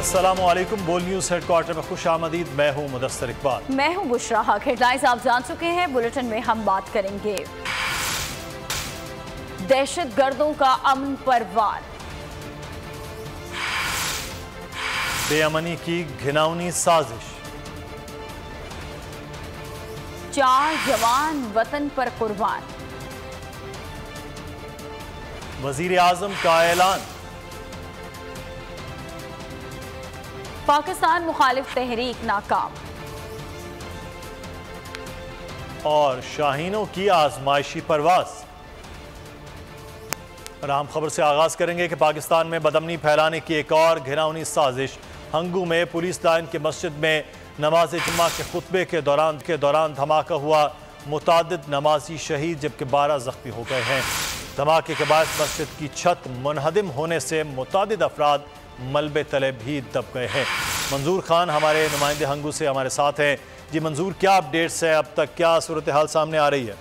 अस्सलामुअलैकुम। बोल news headquarter में खुश आमदीद। मैं हूँ मुदस्सिर इकबाल। मैं हूँ बुशरा हक। हेडलाइंस आप जान चुके हैं। बुलेटिन में हम बात करेंगे दहशतगर्दों का अमन पर वार, बेअमनी की घिनौनी साजिश, 4 जवान वतन पर कुर्बान, वजीर आजम का ऐलान, पाकिस्तान मुखालिफ तहरीक नाकाम और शाहीनों की आजमाइशी परवाज। और अहम खबर से आगाज करेंगे कि पाकिस्तान में बदअमनी फैलाने की एक और घिनौनी साजिश। हंगू में पुलिस लाइन की मस्जिद में नमाज जुम्मा के खुतबे के दौरान धमाका हुआ। मुतादिद नमाजी शहीद जबकि 12 जख्मी हो गए हैं। धमाके के बाद मस्जिद की छत मुनहदिम होने से मुतादिद अफराद मलबे तले भी दब गए हैं। मंजूर खान हमारे नुमाइंदे हंगू से हमारे साथ हैं। जी मंजूर, क्या अपडेट्स हैं? अब तक क्या सूरत हाल सामने आ रही है?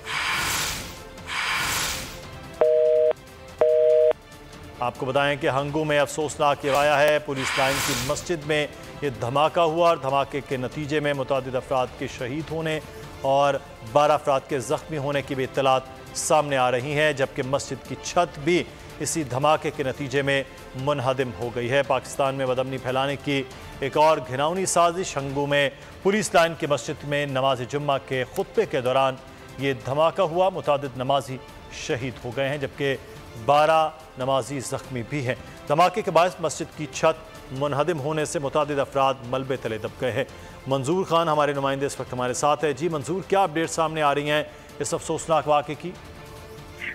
आपको बताएं कि हंगू में अफसोसनाक ये वाक़या है। पुलिस लाइन की मस्जिद में ये धमाका हुआ और धमाके के नतीजे में मुतादिद अफराद के शहीद होने और 12 अफराद के ज़ख्मी होने की भी इत्तलात सामने आ रही हैं, जबकि मस्जिद की छत भी इसी धमाके के नतीजे में मुनहदिम हो गई है। पाकिस्तान में बदअमनी फैलाने की एक और घिनौनी साजिश। हंगू में पुलिस लाइन की मस्जिद में नमाज जुम्मा के खुतबे के दौरान ये धमाका हुआ। मुतादिद नमाजी शहीद हो गए हैं जबकि 12 नमाजी ज़ख्मी भी हैं। धमाके के बाद मस्जिद की छत मुनहदिम होने से मुतादिद अफराद मलबे तले दब गए हैं। मंजूर खान हमारे नुमाइंदे इस वक्त हमारे साथ है। जी मंजूर, क्या अपडेट सामने आ रही हैं इस अफसोसनाक वाक़े की?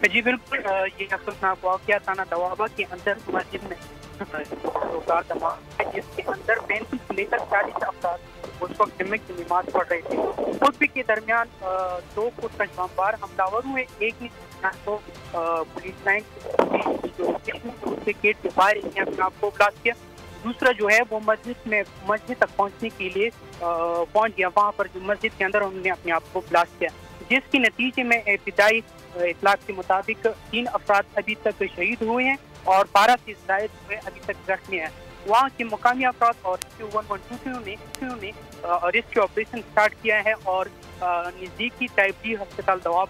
जी बिल्कुल, ये अफसोसनाक वाक़या थाना दवाबा के अंदर मस्जिद में जिसके अंदर 35 से लेकर 40 अफराद उस वक्त जुम्मे की नमाज पढ़ रहे थे। खुतबे के दरमियान 2 बमबार हमलावर हुए। एक ही तो पुलिस लाइन उसके गेट के बाहर अपने आप को ब्लास्ट किया। दूसरा जो है वो मस्जिद तक पहुंचने के लिए पहुंच गया। वहां पर जो मस्जिद के अंदर उन्होंने अपने आप को ब्लास्ट किया, जिसके नतीजे में इब्तिदाई इतलाक के मुताबिक 3 अफराद अभी तक शहीद हुए हैं और 12 से ज़ायद हुए अभी तक जख्मी हैं। वहाँ के मुकामी अफराद और रेस्क्यू 112 ने रेस्क्यू ऑपरेशन स्टार्ट किया है और नज़दीकी टाइप डी अस्पताल दवाब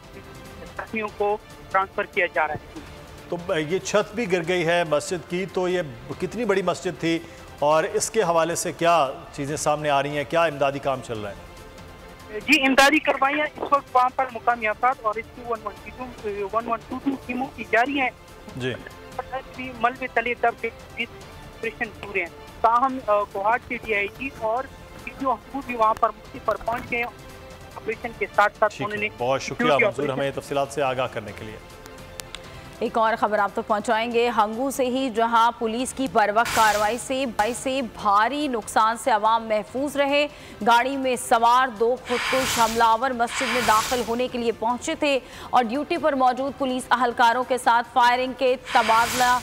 जख्मियों को ट्रांसफ़र किया जा रहा है। तो ये छत भी गिर गई है मस्जिद की, तो ये कितनी बड़ी मस्जिद थी और इसके हवाले से क्या चीज़ें सामने आ रही हैं? क्या इमदादी काम चल रहा है? जी, इमदादी कार्रवाइयाँ इस वक्त वहाँ पर मुकामी अफराद और रेस्क्यू 112 टीमों की जारी हैं। जी, मलबे तले दब के ऑपरेशन पूरे हैं। ताहम कोहाट के DIG और भी वहाँ पर मौके पर पहुँच गए ऑपरेशन के साथ उन्होंने। बहुत शुक्रिया मंजूर हमें तफसीलात से आगाह करने के लिए। एक और खबर आप तक पहुंचाएंगे हंगू से ही, जहां पुलिस की बरवक्त कार्रवाई से भारी नुकसान से आवाम महफूज रहे। गाड़ी में सवार 2 खुदकुश हमलावर मस्जिद में दाखिल होने के लिए पहुंचे थे और ड्यूटी पर मौजूद पुलिस अहलकारों के साथ फायरिंग के तबादला।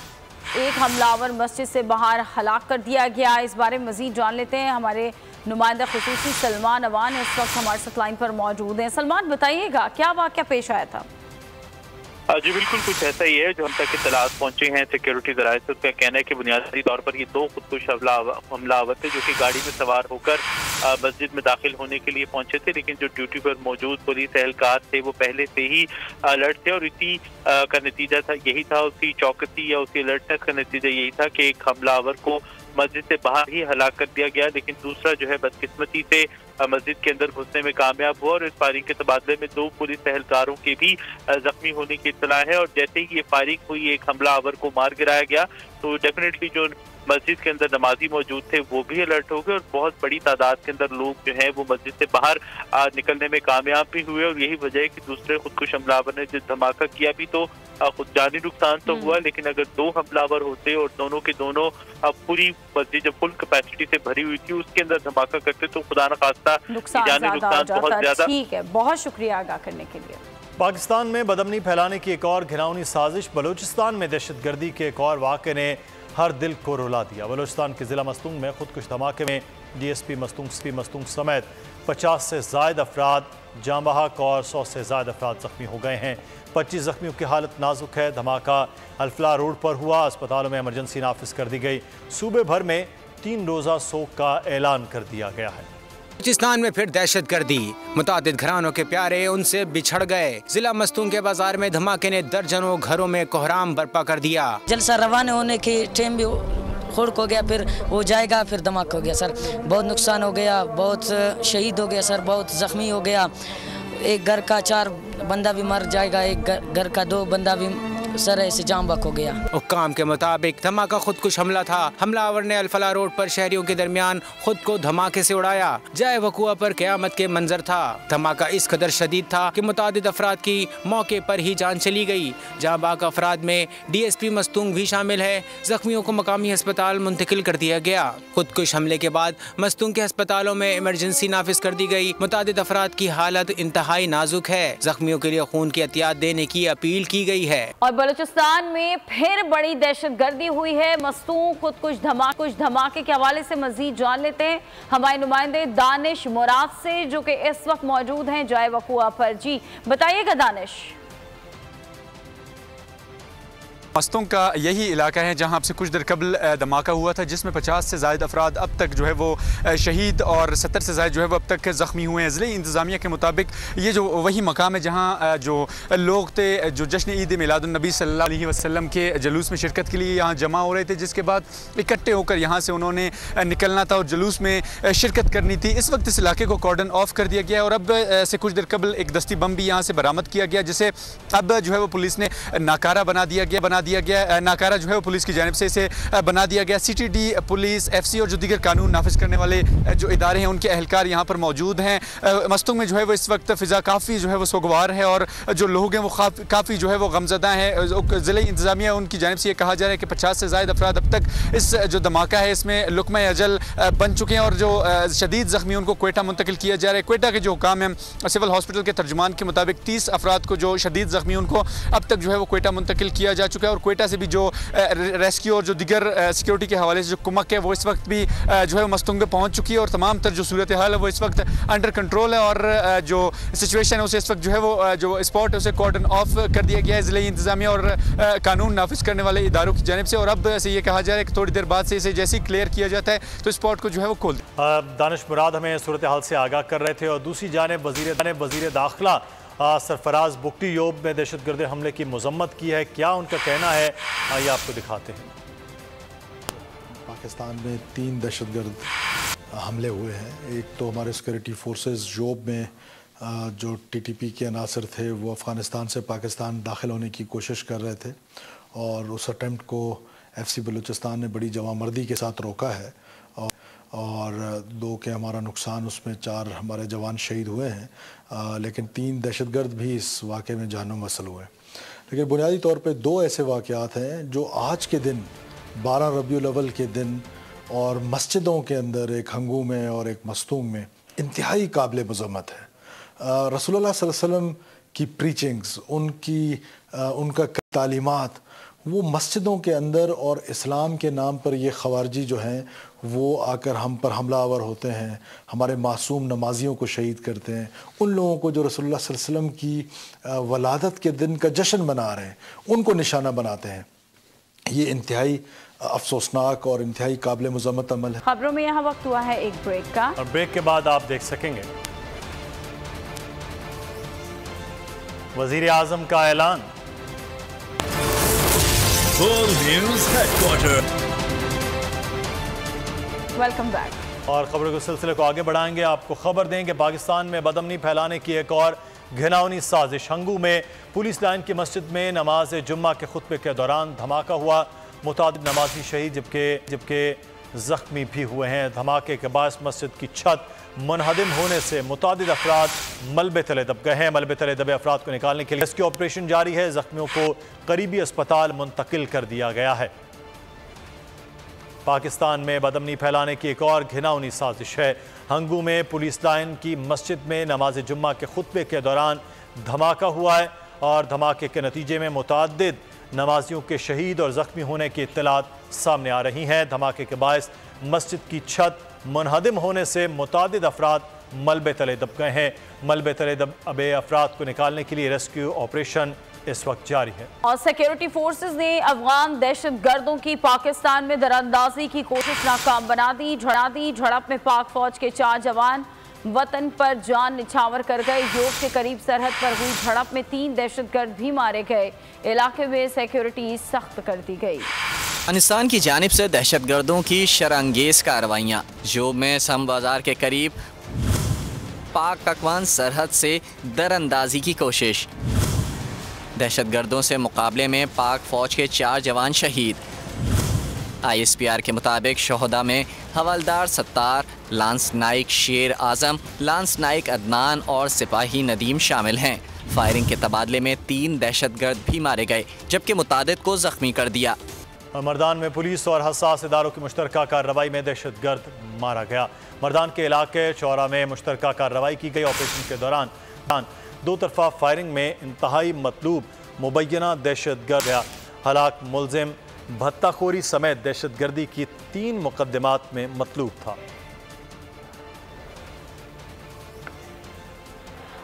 एक हमलावर मस्जिद से बाहर हलाक कर दिया गया। इस बारे में मजीद जान लेते हैं। हमारे नुमाइंदा खुसूसी सलमान अवान इस वक्त हमारे साथ लाइन पर मौजूद हैं। सलमान, बताइएगा क्या वाक़या पेश आया था? जी बिल्कुल, कुछ ऐसा ही है जो हम तक इत्तलात पहुंचे हैं सिक्योरिटी ज़राए से। उसका कहना है कि बुनियादी तौर पर ये 2 खुदकुश हमलावर थे जो कि गाड़ी में सवार होकर मस्जिद में दाखिल होने के लिए पहुंचे थे, लेकिन जो ड्यूटी पर मौजूद पुलिस एहलकार थे वो पहले से ही अलर्ट थे और इसी का नतीजा था यही था, उसी चौकसी या उसी अलर्टनेस का नतीजा यही था कि एक हमलावर को मस्जिद से बाहर ही हलाक कर दिया गया, लेकिन दूसरा जो है बदकिस्मती से मस्जिद के अंदर घुसने में कामयाब हुआ और इस फायरिंग के तबादले में 2 पुलिस एहलकारों के भी जख्मी होने की इत्तला है। और जैसे ही ये फायरिंग हुई, एक हमलावर को मार गिराया गया, तो डेफिनेटली जो मस्जिद के अंदर नमाजी मौजूद थे वो भी अलर्ट हो गए और बहुत बड़ी तादाद के अंदर लोग जो हैं वो मस्जिद से बाहर निकलने में कामयाब भी हुए। और यही वजह है कि दूसरे खुदकुश हमलावर ने जो धमाका किया भी तो खुद जानी नुकसान तो हुआ, लेकिन अगर 2 हमलावर होते और दोनों के दोनों पूरी मस्जिद जो फुल कैपेसिटी से भरी हुई थी उसके अंदर धमाका करते तो खुदा न खास्ता जानी नुकसान बहुत ज्यादा। ठीक है, बहुत शुक्रिया आगाह करने के लिए। पाकिस्तान में बदअमनी फैलाने की एक और घिनौनी साजिश। बलूचिस्तान में दहशतगर्दी के एक और वाक़े ने हर दिल को रुला दिया। बलूचिस्तान के ज़िला मस्तूंग में खुदकुश धमाके में DSP मस्तूंग समेत 50 से ज़ायद अफराद जाँ बहक और 100 से ज़्यादा अफराद ज़ख्मी हो गए हैं। 25 ज़ख्मियों की हालत नाजुक है। धमाका अल्फला रोड पर हुआ। अस्पतालों में इमरजेंसी नाफिज कर दी गई। सूबे भर में 3 रोज़ा सोग का ऐलान कर दिया गया है। बलूचिस्तान में फिर दहशतगर्दी, मुतादिद घरानों के प्यारे उनसे बिछड़ गए। जिला मस्तूंग के बाजार में धमाके ने दर्जनों घरों में कोहराम बर्पा कर दिया। जलसा रवाना होने के टाइम भी खुर्क हो गया, फिर हो जाएगा, फिर धमाका हो गया सर। बहुत नुकसान हो गया, बहुत शहीद हो गया सर, बहुत जख्मी हो गया। एक घर का 4 बंदा भी मर जाएगा, एक घर का 2 बंदा भी सर ऐसे जाम बक हो गया। हुक्काम के मुताबिक धमाका खुदकुश हमला था। हमलावर ने अलफला रोड पर शहरियों के दरमियान खुद को धमाके से उड़ाया। जाए वकुआ पर क़यामत के मंजर था। धमाका इस कदर शदीद था कि मुतादिद अफराद की मौके पर ही जान चली गई। जहाँ बाकी अफराद में DSP मस्तूंग भी शामिल है। जख्मियों को मकामी अस्पताल मुंतकिल कर दिया गया। खुदकुश हमले के बाद मस्तूंग के अस्पतालों में इमरजेंसी नाफिज कर दी गई। मुतादिद अफराद की हालत इंतहाई नाजुक है। जख्मियों के लिए खून की एहतियात देने की अपील की गई है। और बलूचिस्तान में फिर बड़ी दहशतगर्दी हुई है। मस्तूंग कुछ धमाके के हवाले से मजीद जान लेते हैं हमारे नुमाइंदे दानिश मुराद से, जो कि इस वक्त मौजूद हैं जाए वकुआ पर। जी बताइएगा दानिश। मस्तूंग का यही इलाका है जहां आपसे कुछ देर कबल धमाका हुआ था, जिसमें 50 से ज़ायद अफराद अब तक जो है वो शहीद और 70 से ज़ायद जो है वो अब तक ज़ख्मी हुए हैं। ज़िले इंतज़ामिया के मुताबिक ये जो वही मकाम है जहां जो लोग थे जो जश्न ईद मिलादुन्नबी सल्लल्लाहु अलैहि वसल्लम के जुलूस में शिरकत के लिए यहाँ जमा हो रहे थे, जिसके बाद इकट्ठे होकर यहाँ से उन्होंने निकलना था और जुलूस में शिरकत करनी थी। इस वक्त इस इलाके को कॉर्डन ऑफ कर दिया गया और अब से कुछ देर कबल एक दस्ती बम भी यहाँ से बरामद किया गया, जिसे अब जो है वो पुलिस ने नाकारा बना दिया गया। नाकारा जो है वो पुलिस की जानिब से इसे बना दिया गया। CTD पुलिस, FC और जो दीगर कानून नाफिज करने वाले जो इदारे हैं उनके अहलकार यहाँ पर मौजूद हैं। मस्तूंग में जो है वो इस वक्त फ़िज़ा काफ़ी जो है वो सोगवार है और जो लोग हैं वो काफ़ी जो है वो गमज़दा हैं। ज़िले इंतज़ामिया उनकी जानिब से ये कहा जा रहा है कि 50 से ज़ायद अफराद अब तक इस जो धमाका है इसमें लुक़्मा अजल बन चुके हैं और जो शदीद ज़ख्मी उनको क्वेटा मुंतकिल किया जा रहा है। क्वेटा के जो हुकाम हैं सिविल हॉस्पिटल के तर्जुमान के मुताबिक 30 अफराद को जो शदीद ज़ख्मी उनको अब तक जो है वो क्वेटा मुंतकिल किया जा चुका है और क्वेटा से भी जो रेस्क्यू और जो दीगर सिक्योरिटी के हवाले से जो कुमक है वो इस वक्त भी जो है मस्तूंग में पहुंच चुकी है और तमाम तर जो सूरत हाल है वो इस वक्त अंडर कंट्रोल है और जो सिचुएशन है उसे इस वक्त जो है वो जो स्पॉट है उसे कॉर्डन ऑफ कर दिया गया है ज़िले इंतज़ामिया और कानून नाफिज करने वाले इदारों की जानिब से। और अब से ये कहा जा रहा है कि थोड़ी देर बाद से इसे जैसे ही क्लियर किया जाता है तो स्पॉट को जो है वो खोल दे। दानिश मुराद हमें सूरत हाल से आगाह कर रहे थे। और दूसरी जानिब वज़ीर दाखिला सरफराज बुगटी योब में दहशतगर्द हमले की मजम्मत की है। क्या उनका कहना है, आइए आपको दिखाते हैं। पाकिस्तान में 3 दहशतगर्द हमले हुए हैं। एक तो हमारे सिक्योरिटी फोर्सेस जोब में जो TTP के अनासर थे वो अफ़गानिस्तान से पाकिस्तान दाखिल होने की कोशिश कर रहे थे और उस अटैम्प्ट को FC बलूचिस्तान ने बड़ी जवामर्दी के साथ रोका है और 2 के हमारा नुकसान, उसमें 4 हमारे जवान शहीद हुए हैं, लेकिन 3 दहशतगर्द भी इस वाक़े में जानम वसल हुए। लेकिन बुनियादी तौर पे 2 ऐसे वाक़यात हैं जो आज के दिन 12 रबीउल अव्वल के दिन और मस्जिदों के अंदर एक हंगू में और एक मस्तूंग में इंतहाई काबिल मज़म्मत है। रसूलुल्लाह सल्लल्लाहु अलैहि वसल्लम की प्रीचिंग्स, उनका तालीमात वो मस्जिदों के अंदर और इस्लाम के नाम पर ये खवारजी जो हैं वो आकर हम पर हमलावर होते हैं, हमारे मासूम नमाजियों को शहीद करते हैं। उन लोगों को जो रसूलुल्लाह सल्लल्लाहु अलैहि वसल्लम की वलादत के दिन का जश्न मना रहे हैं उनको निशाना बनाते हैं। ये इंतहाई अफसोसनाक और इंतहाई काबिल मुज़म्मत अमल है। खबरों में यहाँ वक्त हुआ है एक ब्रेक का और ब्रेक के बाद आप देख सकेंगे वज़ीर आज़म का ऐलान। वेलकम बैक और खबरों के सिलसिले को आगे बढ़ाएंगे। आपको खबर दें कि पाकिस्तान में बदअमनी फैलाने की एक और घिनौनी साजिश। हंगू में पुलिस लाइन की मस्जिद में नमाज जुम्मा के खुतबे के दौरान धमाका हुआ। मुतादिद नमाजी शहीद जबकि जख्मी भी हुए हैं। धमाके के बाद मस्जिद की छत मुनहदिम होने से मुतादिद अफराद मलबे तले दब गए हैं। मलबे तले दबे अफराद को निकालने के लिए रेस्क्यू ऑपरेशन जारी है। जख्मियों को करीबी अस्पताल मुंतकिल कर दिया गया है। पाकिस्तान में बदअमनी फैलाने की एक और घिनौनी साजिश है। हंगू में पुलिस लाइन की मस्जिद में नमाज जुम्मा के खुतबे के दौरान धमाका हुआ है और धमाके के नतीजे में मुतादिद नमाजियों के शहीद और ज़ख्मी होने की इत्तलात सामने आ रही हैं। धमाके के बायस मस्जिद की छत मुनहदिम होने से मुतादिद अफराद मलबे तले दब गए हैं। मलबे तले दबे अफराद को निकालने के लिए रेस्क्यू ऑपरेशन इस वक्त जारी है। और सिक्योरिटी फोर्सेस ने अफगान दहशतगर्दों की पाकिस्तान में दरअंदाजी की कोशिश नाकाम बना दी। झड़प में पाक फौज के 4 जवान वतन पर जान निछावर कर गए। योग के करीब सरहद पर हुई झड़प में 3 दहशतगर्द भी मारे गए। इलाके में सिक्योरिटी सख्त कर दी गई। अफगानिस्तान की जानिब से दहशतगर्दों की शरअंगेज कार्रवाइयाँ। जोब में सम बाजार के करीब पाक अफगान सरहद से दरअंदाजी की कोशिश। दहशतगर्दों से मुकाबले में पाक फौज के 4 जवान शहीद। ISPR के मुताबिक शोहदा में हवलदार सत्तार, लांस नाइक शेर आजम, लांस नाइक अदनान और सिपाही नदीम शामिल हैं। फायरिंग के तबादले में 3 दहशतगर्द भी मारे गए, जबकि मुतादिद को जख्मी कर दिया। मर्दान में पुलिस और हसास इदारों की मुश्तरका कार्रवाई में दहशतगर्द मारा गया। मर्दान के इलाके चौरा में मुश्तरका कार्रवाई की गई। ऑपरेशन के दौरान 2 तरफा फायरिंग में इंतहाई मतलूब मुबैना दहशतगर्द गया। हलाक मुलजिम भत्ताखोरी समेत दहशतगर्दी की 3 मुकदमात में मतलूब था।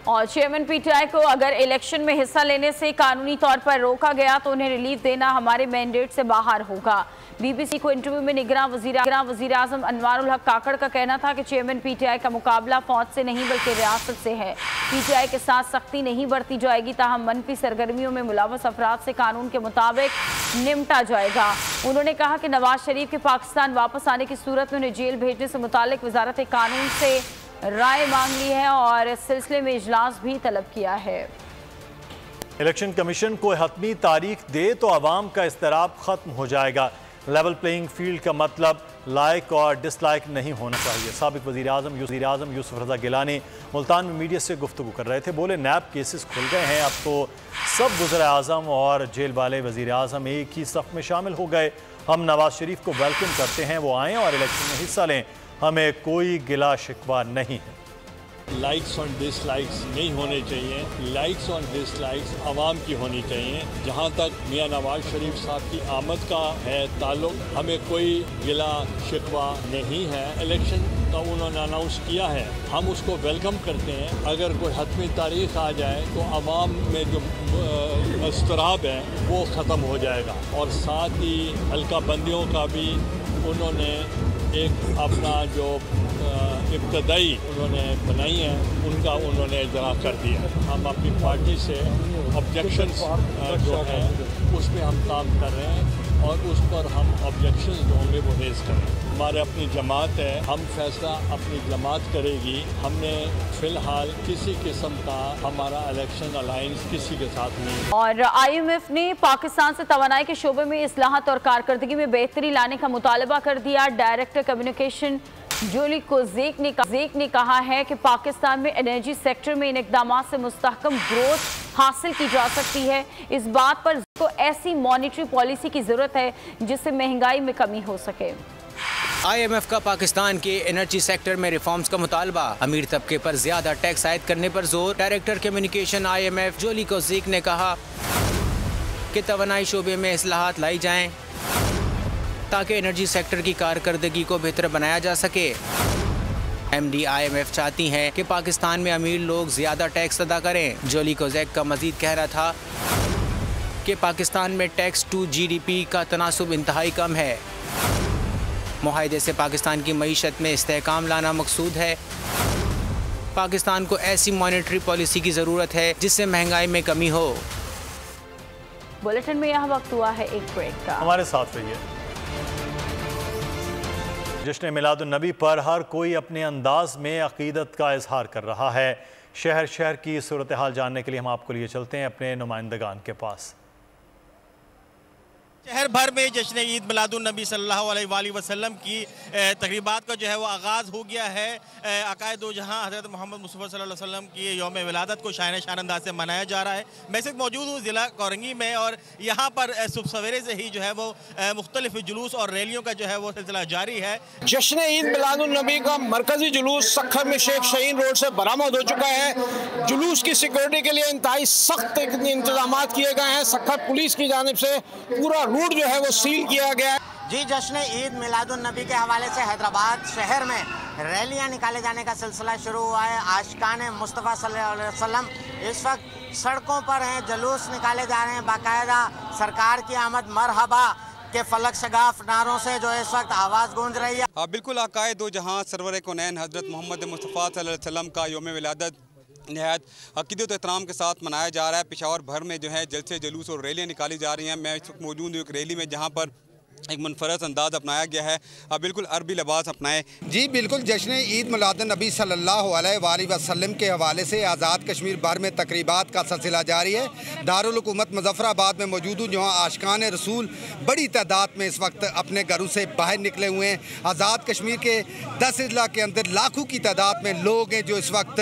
और चेयरमैन PTI को अगर इलेक्शन में हिस्सा लेने से कानूनी तौर पर रोका गया तो उन्हें रिलीफ देना हमारे मैंडेट से बाहर होगा। BBC को इंटरव्यू में निगरान वजीर आजम अनवारुल हक काकड़ का कहना था कि चेयरमैन PTI का मुकाबला फौज से नहीं बल्कि रियासत से है। PTI के साथ सख्ती नहीं बरती जाएगी, ताहम मनफी सरगर्मियों में मुलव्वस अफराद से कानून के मुताबिक निपटा जाएगा। उन्होंने कहा कि नवाज शरीफ के पाकिस्तान वापस आने की सूरत में उन्हें जेल भेजने से मुतालिक वजारत कानून से राय मांग ली है और इस सिलसिले में इजलास भी तलब किया है। इलेक्शन कमीशन को हतमी तारीख दे तो आवाम का इस्तराब खत्म हो जाएगा। लेवल प्लेइंग फील्ड का मतलब लाइक और डिसलाइक नहीं होना चाहिए। साबिक वज़ीर आज़म यूसुफ रज़ा गिलानी मुल्तान में मीडिया से गुफ्तगू कर रहे थे। बोले नैब केसेस खुल गए हैं, अब तो सब वज़ीर आज़म और जेल वाले वज़ीर आज़म एक ही सफ़ में शामिल हो गए। हम नवाज शरीफ को वेलकम करते हैं, वो आएँ और इलेक्शन में हिस्सा लें, हमें कोई गिला शिकवा नहीं है। लाइक्स और डिसलाइक्स नहीं होने चाहिए। लाइक्स और डिसलाइक्स आवाम की होनी चाहिए। जहाँ तक मियां नवाज शरीफ साहब की आमद का है ताल्लुक, हमें कोई गिला शिकवा नहीं है। इलेक्शन का उन्होंने अनाउंस किया है, हम उसको वेलकम करते हैं। अगर कोई हतमी तारीख आ जाए तो आवाम में जो इस्तराब है वो ख़त्म हो जाएगा। और साथ ही हल्का बंदियों का भी उन्होंने एक अपना जो इब्तदाई उन्होंने बनाई है उनका उन्होंने इजरा कर दिया। हम अपनी पार्टी से ऑब्जेक्शंस जो है उसमें हम काम कर रहे हैं और उस पर हम ऑब्जेक्शंस जो होंगे वो रेज करें। हमारे अपनी जमात है, हम फैसला अपनी जमात करेगी। हमने फ़िलहाल किसी किस्म का हमारा इलेक्शन अलायंस किसी के साथ नहीं। और IMF ने पाकिस्तान से तवानाई के शोबे में इस्लाहत और कारकर्दगी में बेहतरी लाने का मुतालबा कर दिया। डायरेक्टर कम्युनिकेशन जोली कोजेक ने कहा है कि पाकिस्तान में एनर्जी सेक्टर में इन इक़दामात से मुस्तहकम ग्रोथ हासिल की जा सकती है। इस बात पर तो ऐसी मॉनिटरी पॉलिसी की ज़रूरत है जिससे महंगाई में कमी हो सके। IMF का पाकिस्तान के एनर्जी सेक्टर में रिफॉर्म्स का मुतालबा। अमीर तबके पर ज्यादा टैक्स आयद करने पर जोर। डायरेक्टर कम्युनिकेशन IMF जोली कोजेक ने कहा कि तवानाई शोबे में इस्लाहात लाई जाएं ताकि एनर्जी सेक्टर की कारकर्दगी को बेहतर बनाया जा सके। MD IMF चाहती हैं कि पाकिस्तान में अमीर लोग ज़्यादा टैक्स अदा करें। जोली कोजेक का मजीद कहना था कि पाकिस्तान में टैक्स टू GDP का तनासुब इंतहाई कम है। मुआहदे से पाकिस्तान की मईशत में इस्तेहकाम लाना मकसूद है। पाकिस्तान को ऐसी मॉनेटरी पॉलिसी की ज़रूरत है जिससे महंगाई में कमी हो। बुलेटिन में यह वक्त हुआ है एक ब्रेक का, हमारे साथ रहिए। जश्न मिलादुन नबी पर हर कोई अपने अंदाज में अकीदत का इजहार कर रहा है। शहर शहर की सूरत हाल जानने के लिए हम आपको लिए चलते हैं अपने नुमाइंदगान के पास। शहर भर में जश्न ईद मिलादुन नबी सल्लल्लाहु अलैहि वसल्लम की तकरीबात का जो है वो आगाज़ हो गया है। अकायद दो जहाँ हज़रत मोहम्मद मुस्तफ़ा सल्लल्लाहु अलैहि वसल्लम की यौम विलादत को शान अंदाज से मनाया जा रहा है। मैं इस वक्त मौजूद हूँ ज़िला कोरंगी में और यहाँ पर सुबह सवेरे से ही जो है वो मुख्तलिफ जुलूस और रैलियों का जो है वो सिलसिला जारी है। जश्न ईद मिलादुन नबी का मरकजी जुलूस सखर में शेख शहीन रोड से बरामद हो चुका है। जुलूस की सिक्योरिटी के लिए इंतहाई सख्त इंतजाम किए गए हैं। सखर पुलिस की जानिब से पूरा रूट जो है वो सील किया गया है। जी, जश्न ईद मिलादुन नबी के हवाले से हैदराबाद शहर में रैलियां निकाले जाने का सिलसिला शुरू हुआ है। आशिकान मुस्तफ़ा सल्लल्लाहु अलैहि वसल्लम इस वक्त सड़कों पर हैं, जुलूस निकाले जा रहे हैं, बाकायदा सरकार की आमद मरहबा के फलक शगाफ नारों से जो इस वक्त आवाज़ गूंज रही है। हाँ बिल्कुल, आकाए दो जहाँ सरवर कौनैन हज़रत मोहम्मद मुस्तफ़ा सल्लल्लाहु अलैहि वसल्लम का यौम विलादत नहायत अक़ीदत एहतराम के साथ मनाया जा रहा है। पेशावर भर में जो है जलसे जुलूस और रैलियाँ निकाली जा रही हैं। मैं इस वक्त मौजूद हूँ एक रैली में जहाँ पर एक मुनफरद अंदाज अपनाया गया है। बिल्कुल अरबी लिबास अपनाए। जी बिल्कुल, जश्न ईद मिलादुन नबी सल्लल्लाहु अलैहि वसल्लम के हवाले से आज़ाद कश्मीर भर में तकरीबात का सिलसिला जारी है। दारुल हुकूमत मुज़फ़्फ़राबाद में मौजूद हूँ जहाँ आशिकान रसूल बड़ी तादाद में इस वक्त अपने घरों से बाहर निकले हुए हैं। आज़ाद कश्मीर के 10 अजला के अंदर लाखों की तादाद में लोग हैं जो इस वक्त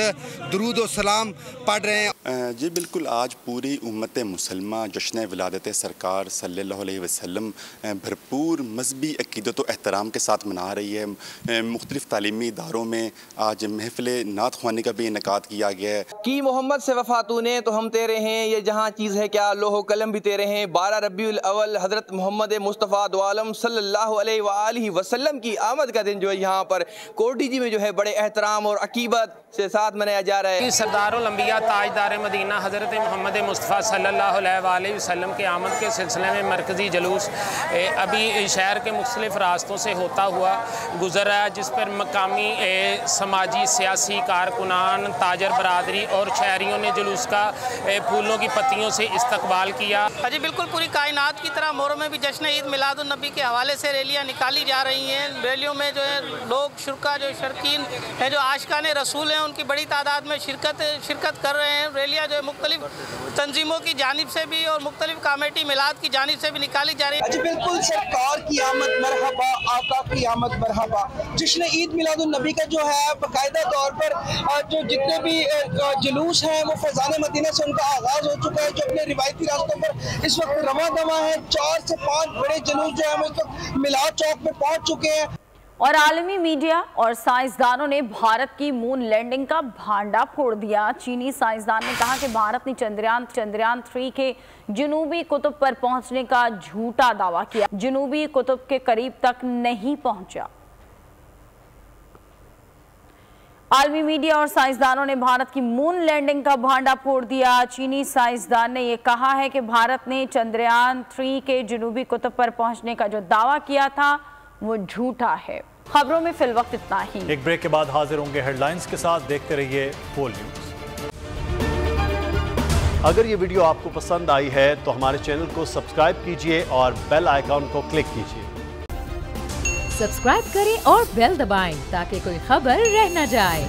दुरूद व सलाम पढ़ रहे हैं। जी बिल्कुल, आज पूरी उम्मत मुसलमान जश्न विलादत सरकार सल्लल्लाहु अलैहि वसल्लम भरपूर मजहबी अक़ीदत व एहतराम के साथ मना रही है। मुख्तलिफ़ तालीमी इदारों में आज महफ़िल नात ख़्वानी का भी इनेकाद किया गया है। कि मोहम्मद से वफ़ा तूने तो हम तेरे हैं, ये जहाँ चीज़ है क्या लोहो कलम भी तेरे हैं। 12 रबीउल अव्वल हज़रत मोहम्मद मुस्तफ़ा दो आलम सल्लल्लाहु अलैहि वसल्लम की आमद का दिन जो है यहाँ पर कोटी जी में जो है बड़े एहतराम और अकीबत से साथ मनाया जा रहा है। सरदारुल अंबिया ताजदार मदीना हज़रत मोहम्मद मुस्तफ़ा सल्लल्लाहु अलैहि वसल्लम के आमद के सिलसिले में मरकज़ी जुलूस अभी शहर के मुख्तलिफ रास्तों से होता हुआ गुजर रहा है, जिस पर मकामी समाजी सियासी कारकुनान ताजर बरादरी और शहरियों ने जुलूस का फूलों की पत्तियों से इस्तकबाल किया। जी बिल्कुल, पूरी कायनात की तरह मोरों में भी जश्न ईद मिलादुन नबी के हवाले से रैलियाँ निकाली जा रही हैं। रैलियों में जो है लोग शुरका जो शर्कीन है जो आशिकान रसूल हैं उनकी बड़ी तादाद में शिरकत कर रहे हैं। रैलियाँ जो है मुख्तलिफ तंजीमों की जानिब से भी और मुख्तलिफ कमेटी मिलाद की जानिब से भी निकाली जा रही है। जी बिल्कुल, सरकार की आमद मरहबा, आका की आमद मरहबा। जश्न ईद मिलादुन नबी का जो है बाकायदा तौर पर जो जितने भी जुलूस हैं वो फैज़ान मदीना से उनका आगाज़ हो चुका है, जो अपने रिवायती रास्तों पर इस वक्त रवा दवा है। 4 से 5 बड़े जुलूस जो है इस वक्त मिलाद चौक में पहुँच चुके हैं। और आलमी मीडिया और साइंसदानों ने भारत की मून लैंडिंग का भांडा फोड़ दिया। चीनी साइंसदान ने कहा कि भारत ने चंद्रयान 3 के जनूबी कुतुब पर पहुंचने का झूठा दावा किया, जनूबी कुतुब के करीब तक नहीं पहुंचा। आलमी मीडिया और साइंसदानों ने भारत की मून लैंडिंग का भांडा फोड़ दिया। चीनी साइंसदान ने यह कहा है कि भारत ने चंद्रयान 3 के जनूबी कुतुब पर पहुंचने का जो दावा किया था वो झूठा है। खबरों में फिल वक्त इतना ही। एक ब्रेक के बाद हाजिर होंगे हेडलाइंस के साथ। देखते रहिए पोल न्यूज। अगर ये वीडियो आपको पसंद आई है तो हमारे चैनल को सब्सक्राइब कीजिए और बेल आइकॉन को क्लिक कीजिए। सब्सक्राइब करें और बेल दबाएं ताकि कोई खबर रह न जाए।